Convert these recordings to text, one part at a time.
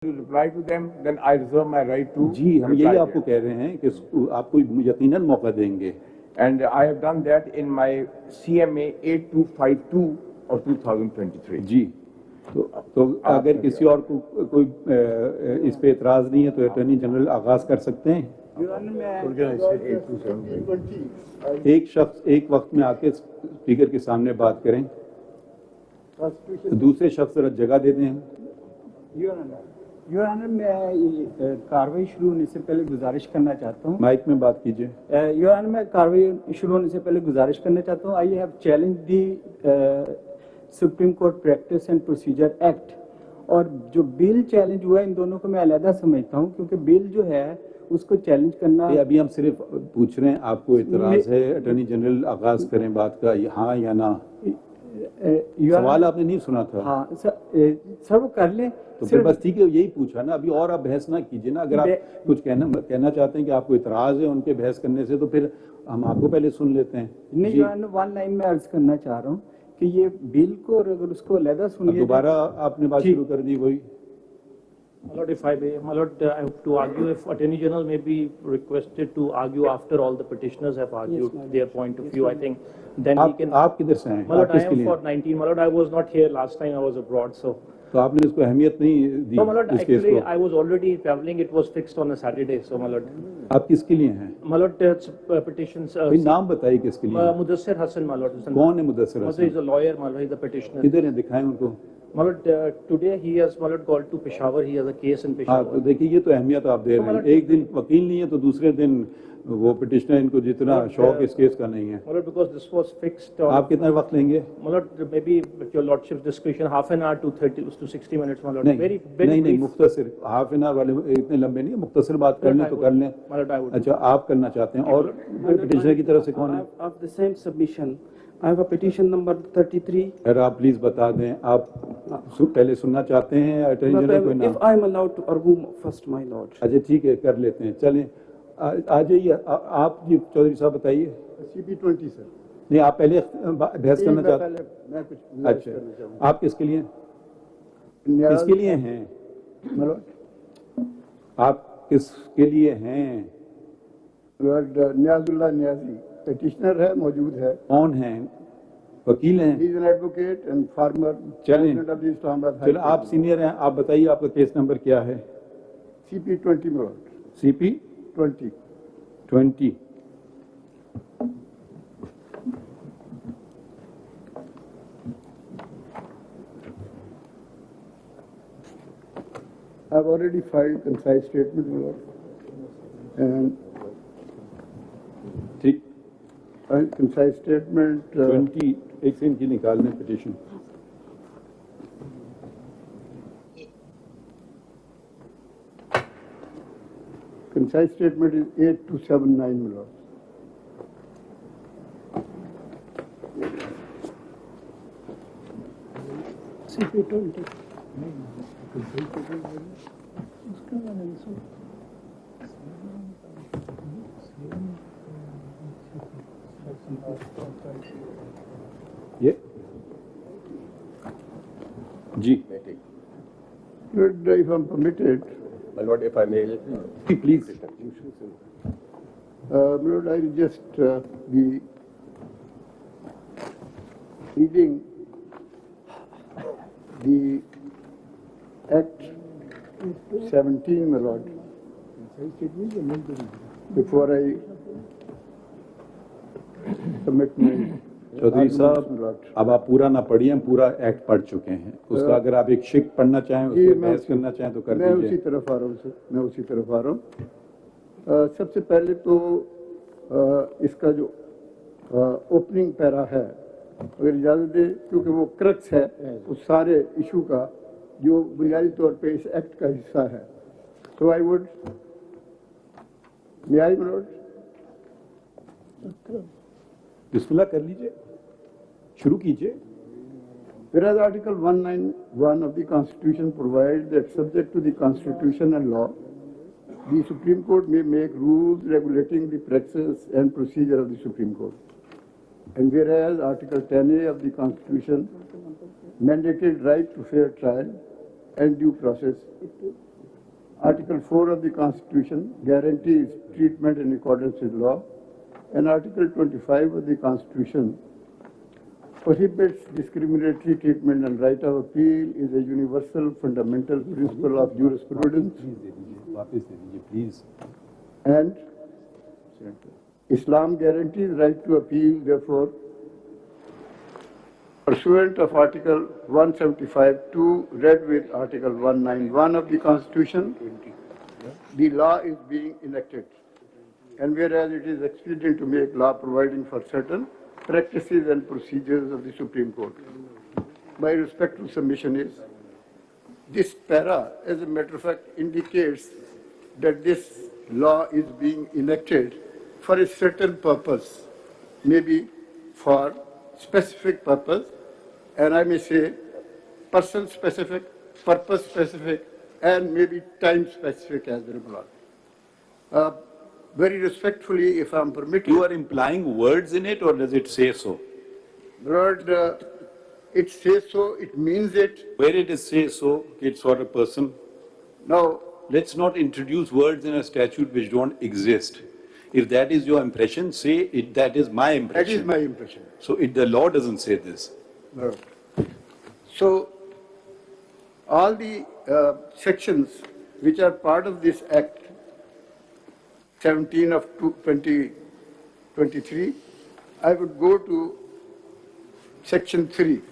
to reply to them, then I reserve my right to. जी हम यही आपको कह रहे हैं कि आपको यकीनन मौका देंगे. And I have done that in my CMA 8252 of 2023. जी तो अगर किसी और को कोई इस पे एतराज नहीं है तो अटॉर्नी जनरल आगाज कर सकते हैं. एक शख्स एक वक्त में आके स्पीकर के सामने बात करें, दूसरे शख्स जरा जगह दे दें. योर ऑनर, मैं कार्रवाई शुरू होने से पहले गुजारिश करना चाहता हूँ. माइक में बात कीजिए. योर ऑनर, मैं कार्रवाई शुरू होने से पहले गुजारिश करना चाहता हूँ. I have challenge the supreme court practice and procedure act, और जो बिल चैलेंज हुआ है इन दोनों को मैं अलग समझता हूँ, क्योंकि बिल जो है उसको चैलेंज करना. अभी हम सिर्फ पूछ रहे हैं आपको इतराज है, अटॉर्नी जनरल आगाज करें बात का, हाँ या ना. सवाल आपने नहीं सुना था. हाँ सर वो कर लें तो फिर बस ठीक है, यही पूछा ना. अभी और आप बहस ना कीजिए ना. अगर आप कुछ कहना चाहते हैं कि आपको इतराज है उनके बहस करने से, तो फिर हम आपको पहले सुन लेते हैं. नहीं, वन लाइन में अर्ज करना चाह रहा हूँ कि ये बिल को अगर उसको अलग सुनिए. दोबारा आपने बात शुरू कर दी वही. My lord, if I may, my lord, I have to argue if Attorney General may be requested to argue after all the petitioners have argued their point of view. I think then he can. आप किधर से हैं? My lord, I am for 19. My lord, I was not here last time. I was abroad, so. तो आपने इसको अहमियत नहीं दी. No, my lord, actually I was already traveling. It was fixed on a Saturday, so my lord. आप किसके लिए हैं? My lord, petitions. नाम बताइए किसके लिए. Mudassir Hassan, my lord. कौन है Mudassir Hasan? He is a lawyer, my lord. He is a petitioner. किधर है, दिखाएं उनको. My lord, today he has, my lord, called to Peshawar. He has a case in Peshawar. हाँ, तो देखिए ये तो अहमियत आप दे रहे हैं. एक दिन वकील नहीं है तो दूसरे दिन वो पिटिशनर, इनको जितना शौक इस केस का नहीं है. My lord, because this was fixed. आप कितना वक्त लेंगे? My lord, maybe with your lordship's discretion, half an hour to 30 to 60 minutes, my lord. नहीं, नहीं, मुख्तसर. हाफ एन आवर वाले इतने लंबे नहीं है. मुख्तसर बात कर लें तो कर लें. My lord, I would. अच्छा, आप करना चाहते हैं. और पिटिशनर की तरफ से कौन है? Of the same submission, I have a petition number 33. अगर आप प्लीज बता दें, आप पहले सुनना चाहते हैं अटॉर्नी जनरल को? If I am allowed to argue first, my lord. अच्छा ठीक है, कर लेते हैं. चलें, आ जाइए. आप जी चौधरी साहब बताइए. CP20 sir. नहीं, आप पहले बहस करना चाहते हैं? मैं कुछ. अच्छा, आप किसके लिए किसके लिए हैं? आप किसके लिए हैं? न्याजुल्लाह न्याजी पेटिशनर है, मौजूद है. कौन है? वकील हैं? He is an advocate and former president of the Islamabad. चलो, आप सीनियर हैं, आप बताइए आपका केस नंबर क्या है? CP20 my lord. CP20. I have already filed concise statement, my lord. And ठीक. concise statement. 20 एक से इनकी निकालने petition. Concise statement is 8279, my lord. CP20. ये जी. Lord, if I am permitted. My lord, if I may. Please. My lord, I will just be reading the Act 17, my lord, before I submit my. Chaudhary साहब, अब आप पूरा ना पढ़िए, हम पूरा act पढ़ चुके हैं. उसका अगर आप एक शिक पढ़ना चाहें, उस पर बहस करना चाहें तो कर दीजिए. मैं उसी तरफ आ रहा हूँ सर, मैं उसी तरफ आ रहा हूँ. सबसे पहले तो इसका जो ओपनिंग पैरा है, अगर इजाज़त दे, क्योंकि वो क्रक्स है उस सारे इशू का जो बुनियादी तौर पे इस एक्ट का हिस्सा है. So I would, may I my lord. बिस्मिल्लाह कर लीजिए, शुरू कीजिए. Whereas Article 191 of the Constitution provides that subject to the Constitution and law, the Supreme Court may make rules regulating the practice and procedure of the Supreme Court. And whereas Article 10A of the Constitution mandated right to fair trial and due process, Article 4 of the Constitution guarantees treatment in accordance with law, and Article 25 of the Constitution prohibits discriminatory treatment, and right of appeal is a universal fundamental principle of jurisprudence. Please. And Islam guarantees right to appeal, therefore, pursuant of Article 175(2), read with Article 191 of the Constitution, the law is being enacted. And whereas it is expedient to make law providing for certain practices and procedures of the Supreme Court, my respectful submission is, this para, as a matter of fact, indicates that this law is being enacted for a certain purpose, maybe for specific purpose, and I may say person specific, purpose specific, and maybe time specific as well. Very respectfully, if I'm permitted. You are implying words in it, or does it say so? Lord, it says so, it means it. Where it is say so, it's for a person. Now, let's not introduce words in a statute which don't exist. If that is your impression, say it, that is my impression. That is my impression. So the law doesn't say this. No. So, all the sections which are part of this Act 17 of 2023, I would go to Section 3.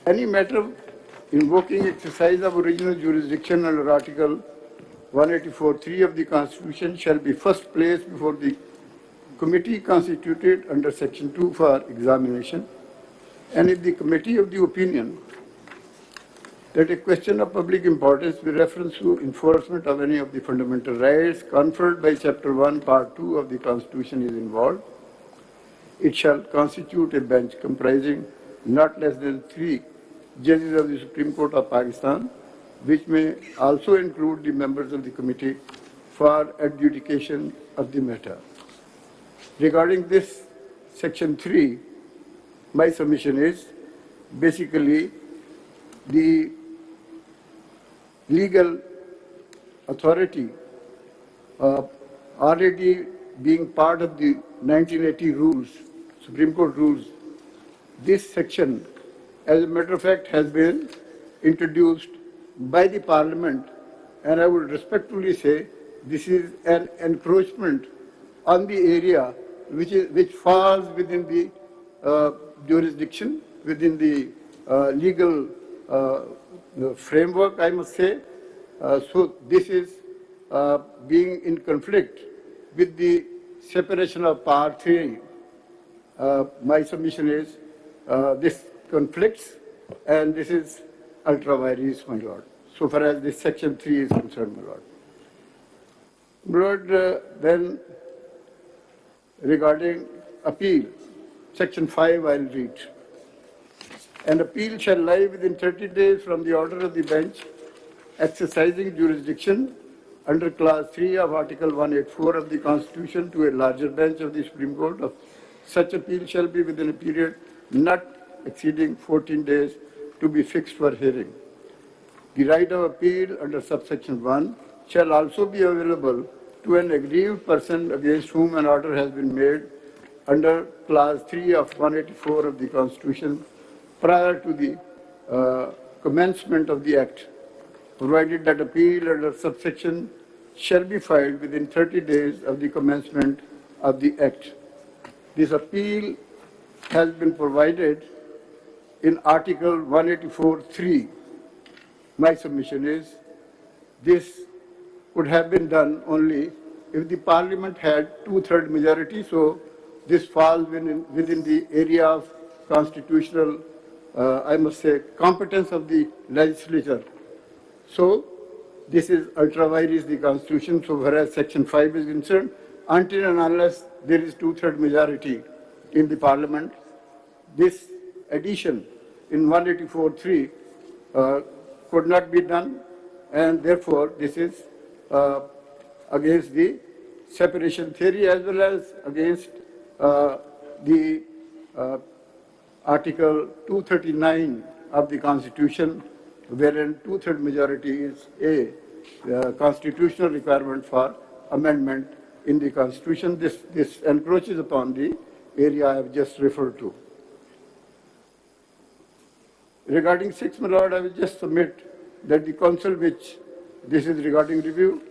Any matter invoking exercise of original jurisdiction under Article 184(3) of the Constitution shall be first placed before the committee constituted under Section 2 for examination, and if the committee of the opinion that a question of public importance with reference to enforcement of any of the fundamental rights conferred by Chapter 1, Part 2 of the Constitution is involved, it shall constitute a bench comprising not less than 3 judges of the Supreme Court of Pakistan, which may also include the members of the committee for adjudication of the matter. Regarding this Section 3, my submission is basically the legal authority already being part of the 1980 rules, Supreme Court rules. This section, as a matter of fact, has been introduced by the Parliament, and I would respectfully say this is an encroachment on the area which falls within the jurisdiction, within the legal framework, I must say. So this is being in conflict with the separation of Part 3. My submission is this conflicts, and this is ultra vires, my Lord, so far as this Section 3 is concerned, my Lord. Lord, then regarding appeal, Section 5 I'll read. An appeal shall lie within 30 days from the order of the bench exercising jurisdiction under Clause 3 of Article 184 of the Constitution to a larger bench of the Supreme Court. Of such appeal shall be within a period not exceeding 14 days to be fixed for hearing. The right of appeal under subsection 1 shall also be available to an aggrieved person against whom an order has been made under Clause 3 of 184 of the Constitution prior to the commencement of the Act, provided that appeal under subsection shall be filed within 30 days of the commencement of the Act. This appeal has been provided in Article 184(3). My submission is this could have been done only if the Parliament had 2/3 majority, so this falls within the area of constitutional, I must say, competence of the legislature. So this is ultra vires the Constitution, so whereas Section 5 is concerned, until and unless there is 2/3 majority in the Parliament, this addition in 184(3) could not be done, and therefore this is against the separation theory as well as against the Article 239 of the Constitution, wherein two-third majority is a constitutional requirement for amendment in the Constitution. This encroaches upon the area I have just referred to. Regarding 6, my lord, I will just submit that the counsel which this is regarding review,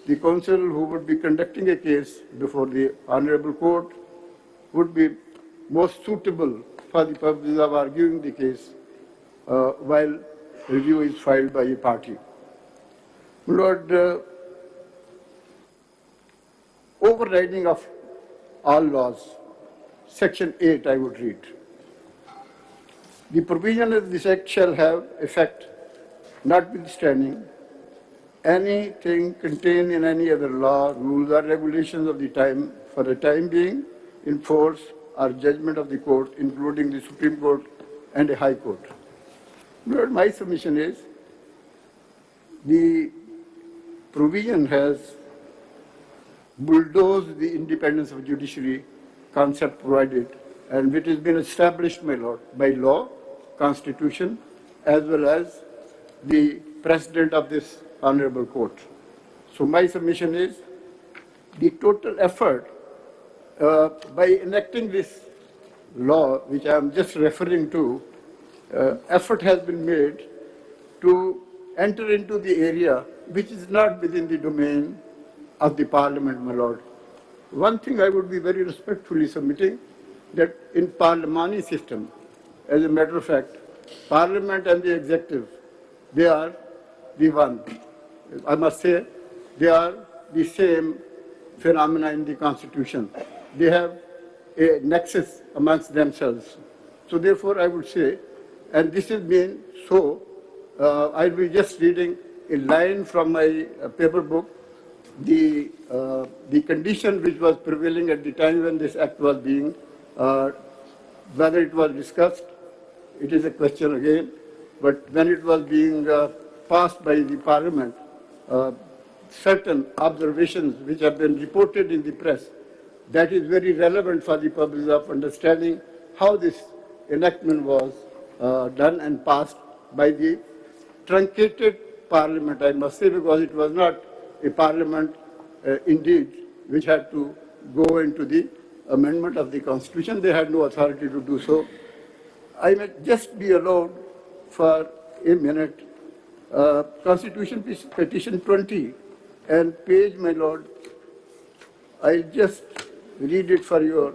the counsel who would be conducting a case before the Honorable Court would be most suitable for the purpose of arguing the case while review is filed by a party. My lord, overriding of all laws, Section 8 I would read. The provision of this act shall have effect notwithstanding anything contained in any other law, rules or regulations of the time for the time being in force or judgment of the court, including the Supreme Court and a High Court. But my submission is the provision has bulldozed the independence of judiciary concept provided, and which has been established, my lord, by law, Constitution, as well as the precedent of this Honorable Court. So my submission is the total effort by enacting this law, which I am just referring to, effort has been made to enter into the area which is not within the domain of the Parliament, my lord. One thing I would be very respectfully submitting, that in parliamentary system, as a matter of fact, Parliament and the executive, they are the one. I must say, they are the same phenomena in the Constitution. They have a nexus amongst themselves. So therefore, I would say, and this has been so, I'll be just reading a line from my paper book, the condition which was prevailing at the time when this act was being, whether it was discussed, it is a question again, but when it was being passed by the Parliament, certain observations which have been reported in the press, that is very relevant for the purpose of understanding how this enactment was done and passed by the truncated Parliament, I must say, because it was not a Parliament indeed which had to go into the amendment of the Constitution. They had no authority to do so. I may just be allowed for a minute. Constitution Petition 20 and page, my lord, I'll just read it for your